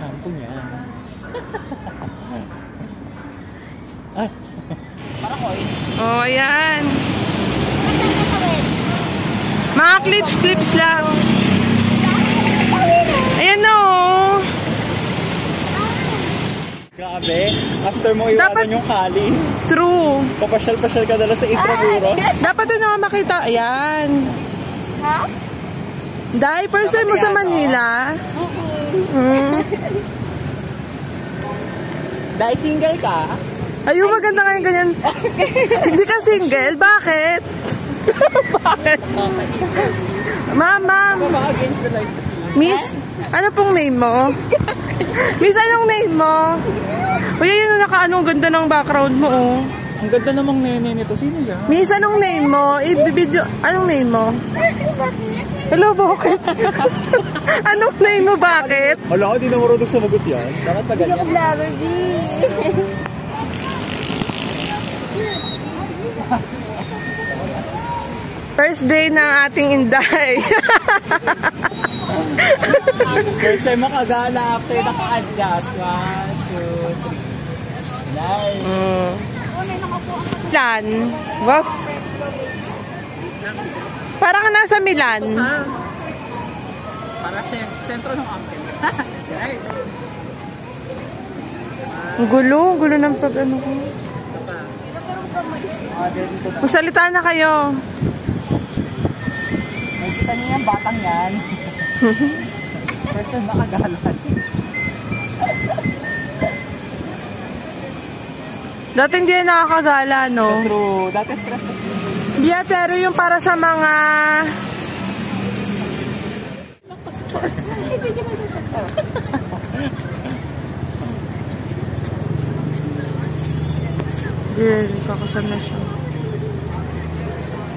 shampoo niya. Ay. Para coin. Oh, ayan. Mga clips lang. Ayan o. Grabe. After mo iwanan yung kali. True. Papasyal-pasyal ka dala sa Intramuros. Dapat doon ako makita. Ayan. Ha? Dahil first time mo sa Manila. Dahil single ka? Ayun, maganda ngayon ganyan. Hindi ka single? Bakit? Bakit? Ma'am. Against the light. Miss, ano pong name mo? Miss, anong name mo? Uy, yun ang naka-anong ganda ng background mo, oh. Ang ganda namang nene nito. Sino yan? Miss, anong name mo? I-video, anong name mo? Hello, bakit? Anong name mo, bakit? Wala, hindi na marunong sumagot yan. Dapat pa ganyan. First day ng ating Inday. First time makagala after naka-adjust. 1, 2, 3. Nice. Milan. Wow. Parang ka nasa Milan. Para sa sentro ng uncle. Ang gulo ng pag-ano ko. Magsalita na kayo. Nakikita niyo yan, batang yan. First time nakagalan. Dati hindi na nakakagala, no? True. Dati stress. Biatero yung para sa mga... Girl, kakasal na siya.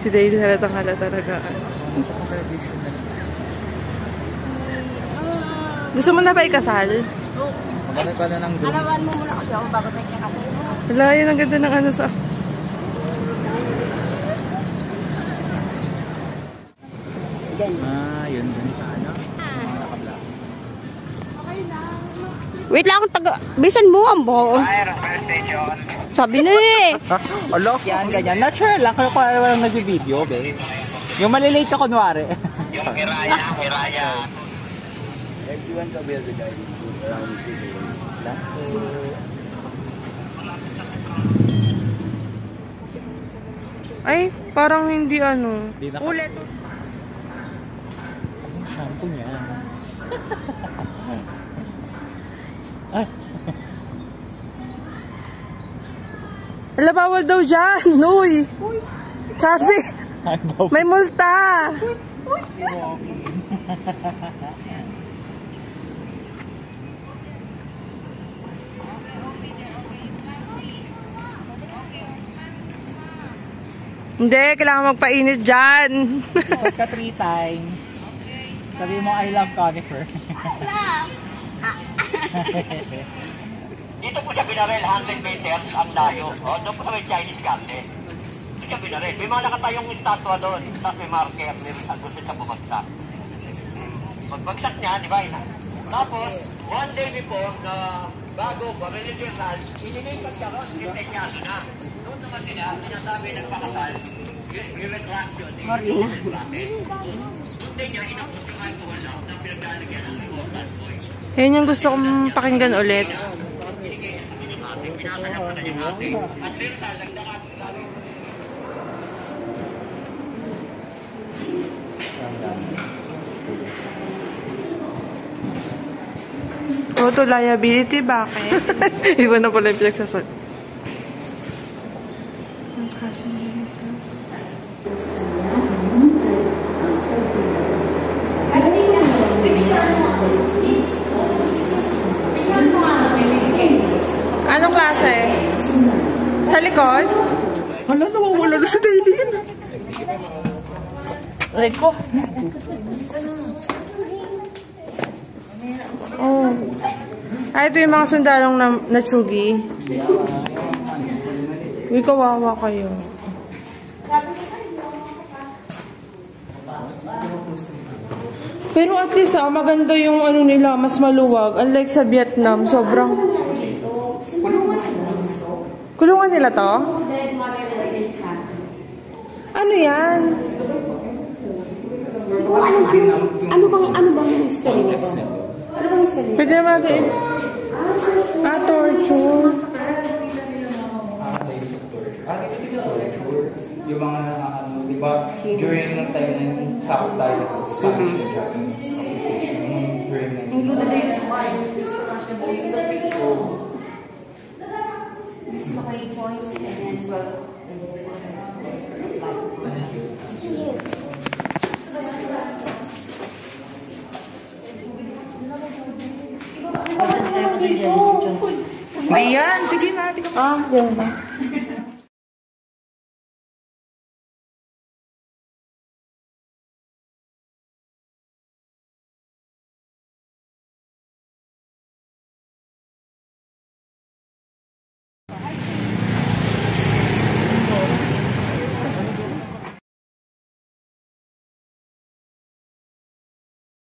Si Dave halatang talaga. Gusto mo na ba ikasal? Maganda pa na ng drums. Alawan mo muna kasi ako bago tayo kakasal mo. Wala, yun ang ganda ng ano sa... Yun sa ano? Naka-black. Wait lang, bisan mo ang buo. Sabi na eh. Alok yan, ganyan. Natural lang. Kaya walang nag-video, be. Yung malilate ka kunwari. Yung hiraya. Everyone can be the guiding food around the city. Ay, parang hindi ano. Ulit. Ang shampoo niya. Ay. Ala, bawal daw dyan. Uy. Sabi, may multa. Hindi, kailangan magpainit dyan. Pag ka 3 times, sabi mo, I love conifer. Dito po sa Binarel, 100 meters ang layo. O, doon po sa may Chinese garden. Dito sa Binarel. May mga nakatayong estatwa doon. Tapos may marker, may gusto sa bumagsak. Pagbagsak niya, di ba? Tapos, one day before, na bago, pamilya inilipat ka ron, sintenyado na. Doon naman sila, sinasabi nagpakasal, retraction. Sorry na. Doon din niya, inapos yung alcohol lang na pinaglalagyan ng important point. Yan yung gusto kong pakinggan ulit. Auto liability, bakit? Iba na pala yung pinagsasal. Ang kaso niya isa. Anong klase? Sa likod? Hala, nawawala na si Daylin. Right ko. Oh. Ay, ito yung mga sundalong na tsugi. Uy, kawawa kayo. Pero at least maganda yung ano nila, mas maluwag. Unlike sa Vietnam, sobrang... Kulungan nila to? Ano yan? Ano bang history nito? Ano bang history nito? Pwede naman natin... torture. Yung mga ano, di ba, during ng time na yung sakop tayo ng Spanish and Japanese occupation, yung during na yung... This is my points and as well. Hindi yan, sige na. Diyan ba?